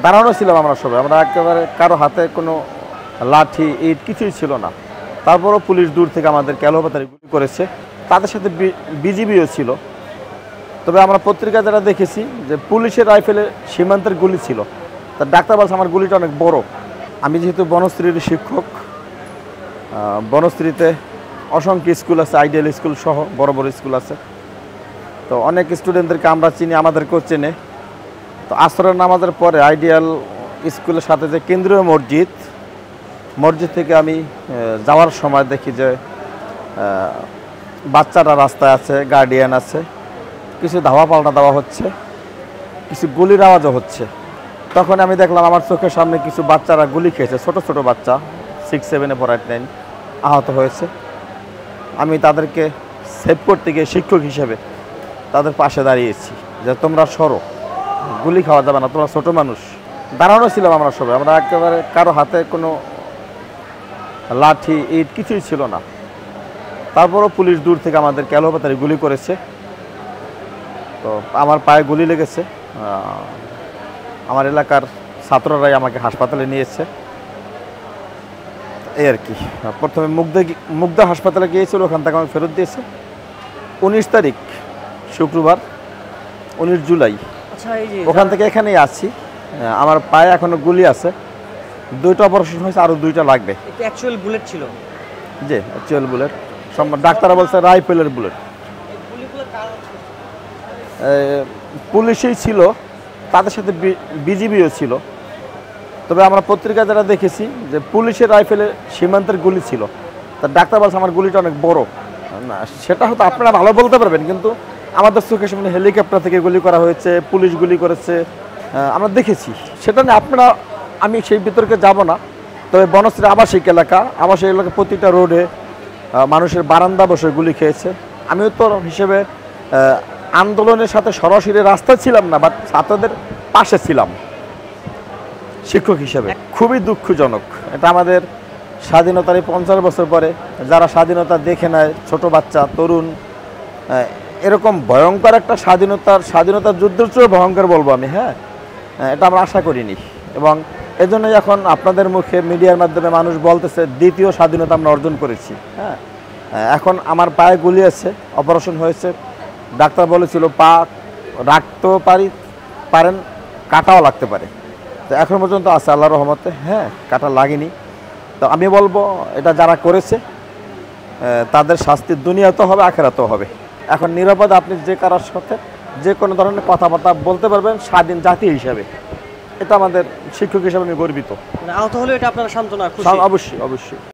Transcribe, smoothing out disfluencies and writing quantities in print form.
দাঁড়ানো ছিলাম আমরা সবাই, আমরা একেবারে কারো হাতে কোনো লাঠি ইট কিছুই ছিল না। তারপরও পুলিশ দূর থেকে আমাদেরকে এলোপাতাড়ি গুলি করেছে। তাদের সাথে বিজিবিও ছিল। তবে আমরা পত্রিকা যারা দেখেছি যে পুলিশের রাইফেলে সীমান্তের গুলি ছিল, তা ডাক্তার বলছে আমার গুলিটা অনেক বড়। আমি যেহেতু বনশ্রীর শিক্ষক, বনশ্রীতে অসংখ্য স্কুল আছে, আইডিয়াল স্কুল সহ বড় বড় স্কুল আছে। তো অনেক স্টুডেন্টদেরকে আমরা চিনি, আমাদেরকেও চেনে। তো আসরের নামাজের পরে আইডিয়াল স্কুলের সাথে যে কেন্দ্রীয় মসজিদ থেকে আমি যাওয়ার সময় দেখি যে বাচ্চারা রাস্তায় আছে, গার্ডিয়ান আছে, কিছু ধাওয়া পাল্টা দেওয়া হচ্ছে, কিছু গুলির আওয়াজও হচ্ছে। তখন আমি দেখলাম আমার চোখের সামনে কিছু বাচ্চারা গুলি খেয়েছে, ছোট ছোট বাচ্চা 6, 7 পড়ে 8, 9 আহত হয়েছে। আমি তাদেরকে সেভ করতে গিয়ে শিক্ষক হিসেবে তাদের পাশে দাঁড়িয়েছি যে তোমরা সরো, গুলি খাওয়া যাবে না, তোমরা ছোট মানুষ। দাঁড়ানো ছিলাম আমরা সবাই, আমরা একেবারে কারো হাতে কোনো লাঠি ইট কিছুই ছিল না। তারপরও পুলিশ দূর থেকে আমাদেরকে এলোপাতাড়ি গুলি করেছে। তো আমার পায়ে গুলি লেগেছে। আমার এলাকার ছাত্ররাই আমাকে হাসপাতালে নিয়েছে, এই আর কি। প্রথমে মুগদা হাসপাতালে গিয়েছিল, ওখান থেকে আমাকে ফেরত দিয়েছে 19 তারিখ শুক্রবার, 19 জুলাই। আচ্ছা, এই যে ওখান থেকে এখানেই আছি। আমার পায়ে এখনো গুলি আছে, 2টা অপারেশন হয়েছে, আরও 2টা লাগবে। এটা অ্যাকচুয়াল বুলেট ছিল? জি, অ্যাকচুয়াল বুলেট। ডাক্তাররা বলছে রাইফেলের বুলেট। পুলিশই ছিল, তাদের সাথে বিজিবিও ছিল। তবে আমরা পত্রিকা যারা দেখেছি যে পুলিশের রাইফেলে সীমান্তের গুলি ছিল, তা ডাক্তার বলছে আমার গুলিটা অনেক বড়। না, সেটা হয়তো আপনারা ভালো বলতে পারবেন, কিন্তু আমাদের চোখের সামনে হেলিকপ্টার থেকে গুলি করা হয়েছে, পুলিশ গুলি করেছে, আমরা দেখেছি। সেটা নিয়ে আমি সেই বিতর্কে যাব না। তবে বনশ্রী আবাসিক এলাকা প্রতিটা রোডে মানুষের বারান্দা বসে গুলি খেয়েছে। আমি উত্তর হিসেবে আন্দোলনের সাথে সরাসরি রাস্তায় ছিলাম না, বাট ছাত্রদের পাশে ছিলাম শিক্ষক হিসেবে। খুবই দুঃখজনক। এটা আমাদের স্বাধীনতার 50 বছর পরে যারা স্বাধীনতা দেখে নেয়, ছোট বাচ্চা, তরুণ, এরকম ভয়ঙ্কর একটা স্বাধীনতার যুদ্ধের চেয়েও ভয়ঙ্কর বলবো আমি। হ্যাঁ, এটা আমরা আশা করিনি। এবং এজন্যই এখন আপনাদের মুখে মিডিয়ার মাধ্যমে মানুষ বলতেছে দ্বিতীয় স্বাধীনতা আমরা অর্জন করেছি। হ্যাঁ, এখন আমার পায়ে গুলি আছে, অপারেশন হয়েছে। ডাক্তার বলেছিল পা রাখতেও পারেন, কাটাও লাগতে পারে। তো এখন পর্যন্ত আছে আল্লাহর রহমতে। হ্যাঁ, কাটা লাগেনি। তো আমি বলবো এটা যারা করেছে তাদের শাস্তি দুনিয়াতেও হবে, আখেরাতেও হবে। এখন নিরাপদে আপনি যে কারোর সাথে যে কোনো ধরনের কথাবার্তা বলতে পারবেন স্বাধীন জাতি হিসাবে। এটা আমাদের শিক্ষক হিসাবে আমি গর্বিত। আহত হলে এটা আপনারা সান্ত্বনা? অবশ্যই, অবশ্যই।